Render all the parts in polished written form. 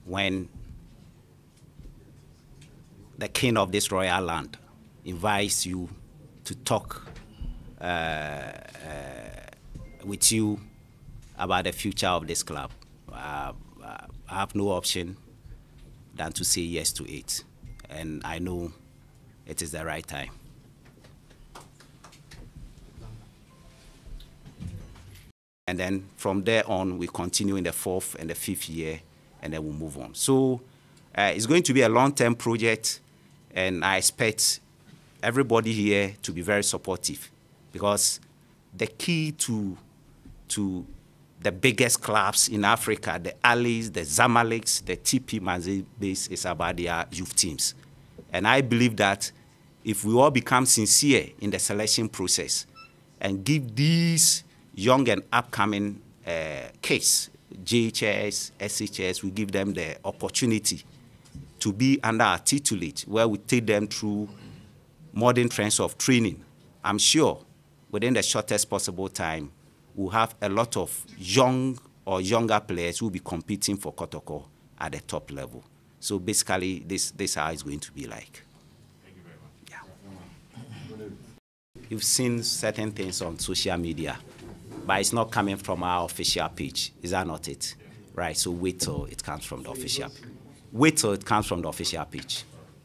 when the king of this royal land invites you to talk with you about the future of this club. I have no option than to say yes to it. And I know it is the right time. And then from there on, we continue in the 4th and the 5th year, and then we'll move on. So it's going to be a long-term project, and I expect everybody here to be very supportive, because the key to the biggest clubs in Africa, the Alis, the Zamaleks, the TP Mazembe, is about their youth teams. And I believe that if we all become sincere in the selection process and give these young and upcoming kids, JHS, SHS, we give them the opportunity to be under our tutelage, where we take them through modern trends of training. I'm sure within the shortest possible time, we'll have a lot of young or younger players who will be competing for Kotoko at the top level. So basically, this is how it's going to be like. Thank you very much. Yeah. You've seen certain things on social media, but it's not coming from our official page. Is that not it? Yeah. Right, so wait till it comes from the official page. Wait till it comes from the official page.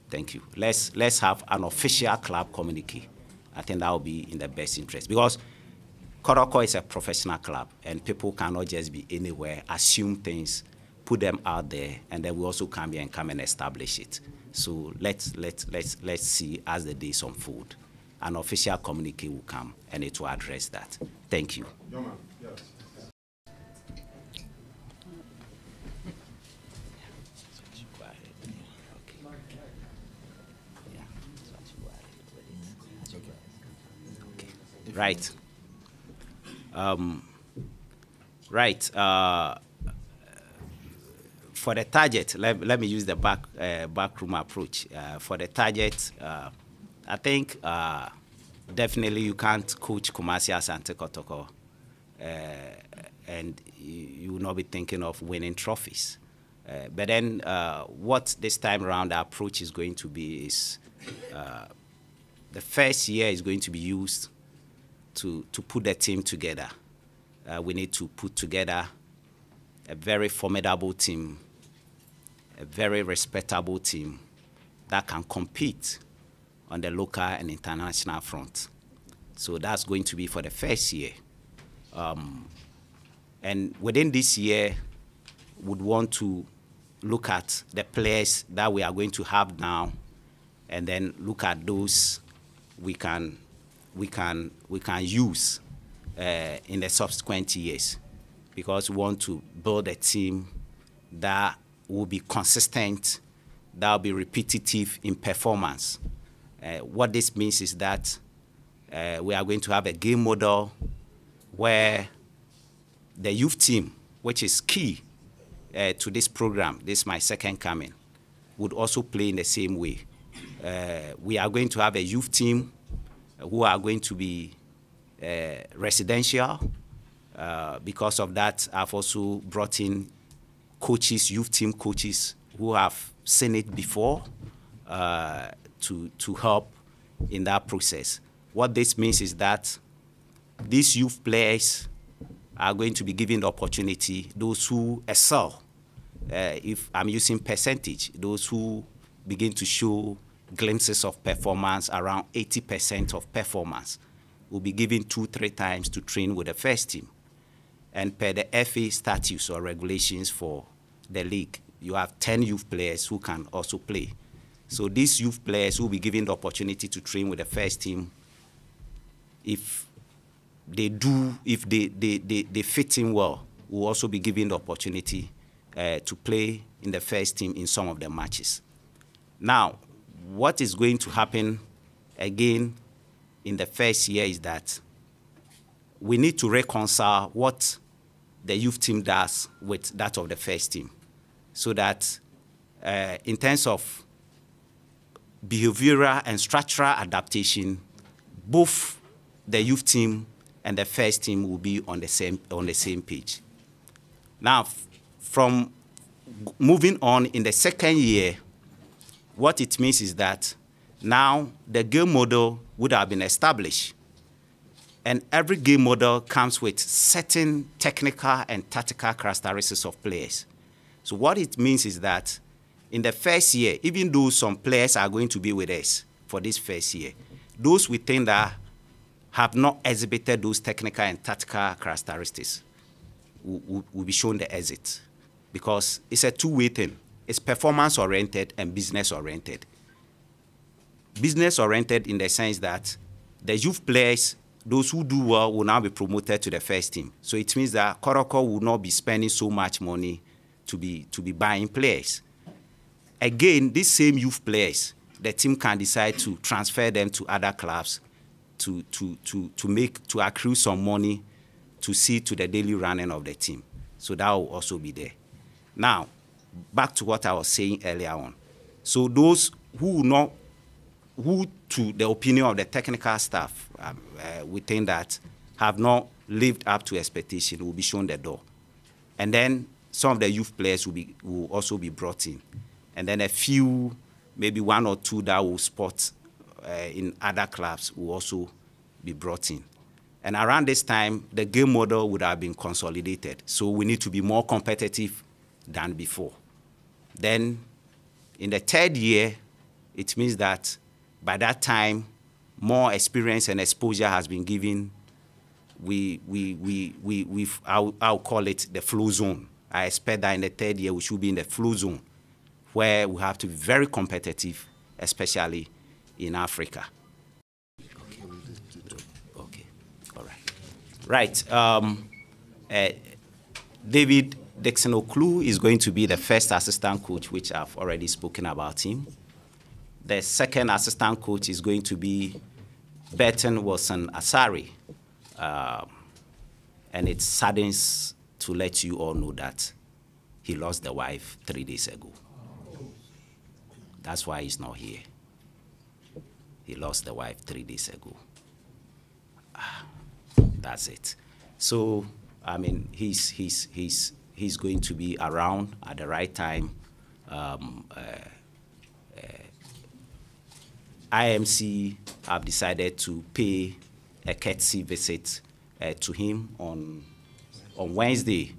Thank you. Let's have an official club communique. I think that will be in the best interest, because Kotoko is a professional club, and people cannot just be anywhere, assume things, put them out there, and then we also come here and come and establish it. So let's see as the days unfold. An official communique will come, and it will address that. Thank you. Young man, yes. Right. Right. For the target, let me use the backroom approach. For the target, I think definitely you can't coach Kumasi Asante Kotoko, and you will not be thinking of winning trophies. But then what this time around the approach is going to be is the first year is going to be used to put the team together. We need to put together a very formidable team, a very respectable team that can compete on the local and international front. So that's going to be for the first year. And within this year, would want to look at the players that we are going to have now, and then look at those we can use in the subsequent years, because we want to build a team that will be consistent, that will be repetitive in performance. What this means is that we are going to have a game model where the youth team, which is key to this program, this is my second coming, would also play in the same way. We are going to have a youth team who are going to be residential. Because of that, I've also brought in coaches, youth team coaches who have seen it before to help in that process. What this means is that these youth players are going to be given the opportunity, those who excel, if I'm using percentage, those who begin to show glimpses of performance, around 80% of performance, will be given 2-3 times to train with the first team. And per the FA statutes or regulations for the league, you have 10 youth players who can also play. So these youth players will be given the opportunity to train with the first team. If they fit in well, will also be given the opportunity to play in the first team in some of the matches. Now, what is going to happen again in the first year is that we need to reconcile what the youth team does with that of the first team, so that in terms of behavioral and structural adaptation, both the youth team and the first team will be on the same page. Now, from moving on in the second year, what it means is that now the game model would have been established. And every game model comes with certain technical and tactical characteristics of players. So what it means is that in the first year, even though some players are going to be with us for this first year, those we think that have not exhibited those technical and tactical characteristics will be shown the exit. Because it's a two-way thing. It's performance-oriented and business-oriented. Business-oriented in the sense that the youth players, those who do well, will now be promoted to the first team. So it means that Kotoko will not be spending so much money to be buying players. Again, these same youth players, the team can decide to transfer them to other clubs to accrue some money to see to the daily running of the team. So that will also be there. Now, back to what I was saying earlier on. So those who to the opinion of the technical staff, we think that have not lived up to expectation will be shown the door. And then some of the youth players will also be brought in. And then a few, maybe one or two that will spot in other clubs will also be brought in. And around this time, the game model would have been consolidated. So we need to be more competitive than before. Then in the third year, it means that by that time, more experience and exposure has been given. I'll call it the flow zone. I expect that in the third year, we should be in the flow zone, where we have to be very competitive, especially in Africa. Okay, all right. Right, David Dixon Oklu is going to be the first assistant coach, which I've already spoken about him. The second assistant coach is going to be Berton Wilson Asari. And it saddens to let you all know that he lost the wife 3 days ago. That's why he's not here. He lost the wife 3 days ago. That's it. So, I mean, he's going to be around at the right time. IMC have decided to pay a courtesy visit to him on Wednesday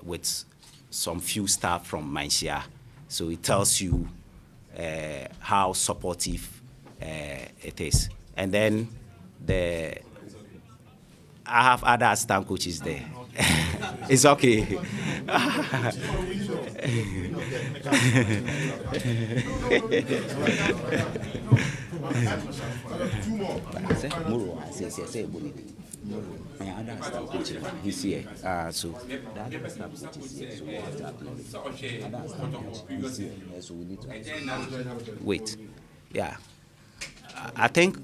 with some few staff from Manchia. So it tells you how supportive it is. And then I have other assistant coaches there. It's okay. He's here. So the other staff coach is here, so we have to acknowledge. Other staff coach is here, so we need to wait. Yeah. I think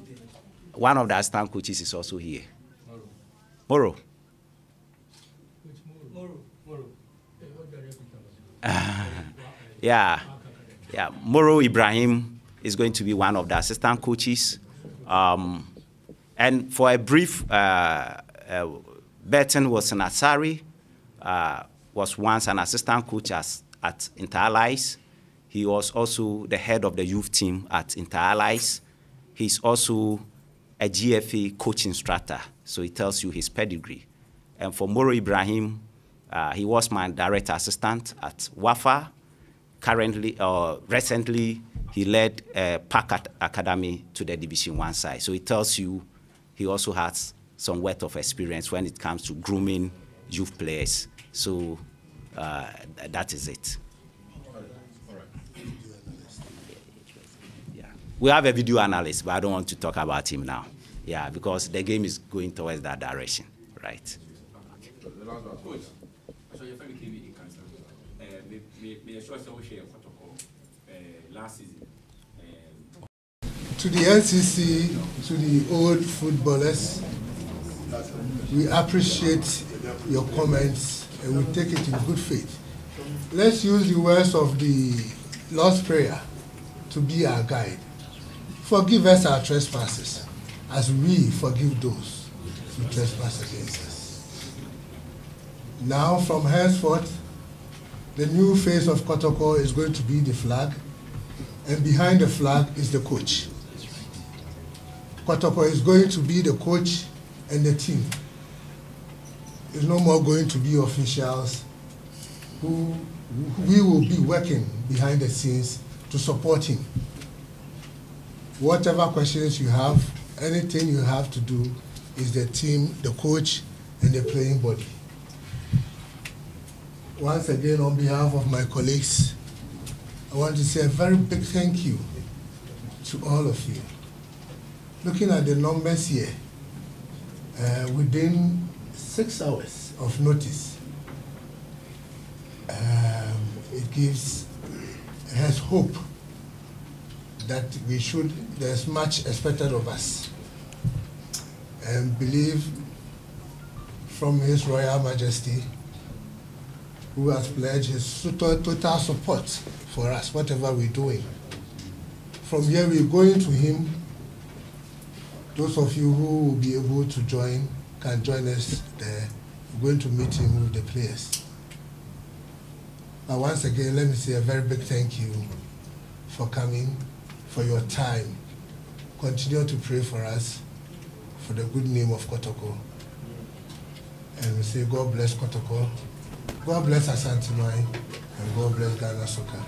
one of the assistant coaches is also here. Moro. Yeah. Moro Ibrahim is going to be one of the assistant coaches. And for a brief, Berton Wilson Asari was once an assistant coach at Inter-Allies. He was also the head of the youth team at Inter-Allies. He's also a GFA coach instructor, so it tells you his pedigree. And for Moro Ibrahim, he was my direct assistant at WAFA. Recently, he led Park Academy to the Division 1 side. So it tells you he also has some worth of experience when it comes to grooming youth players. So that is it. Yeah. We have a video analyst, but I don't want to talk about him now. Yeah, because the game is going towards that direction, right? Okay. So your family came in cancer. May sure so share last season. To the NCC, to the old footballers, we appreciate your comments and we take it in good faith. Let's use the words of the Lord's Prayer to be our guide. Forgive us our trespasses, as we forgive those who trespass against us. Now, from henceforth, The new face of Kotoko is going to be the flag, and behind the flag is the coach. Kotoko is going to be the coach and the team. It's no more going to be officials who we will be working behind the scenes to support him. Whatever questions you have, anything you have to do is the team, the coach, and the playing body. Once again, on behalf of my colleagues, I want to say a very big thank you to all of you. Looking at the numbers here, within 6 hours of notice, it has hope that there's much expected of us. And believe from His Royal Majesty, who has pledged his total support for us, whatever we're doing. From here, we're going to him. Those of you who will be able to join can join us there. We're going to meet him with the players. Now, once again, let me say a very big thank you for coming, for your time. Continue to pray for us, for the good name of Kotoko. And we say, God bless Kotoko, God bless Asantehene, and God bless Ghana Soccer.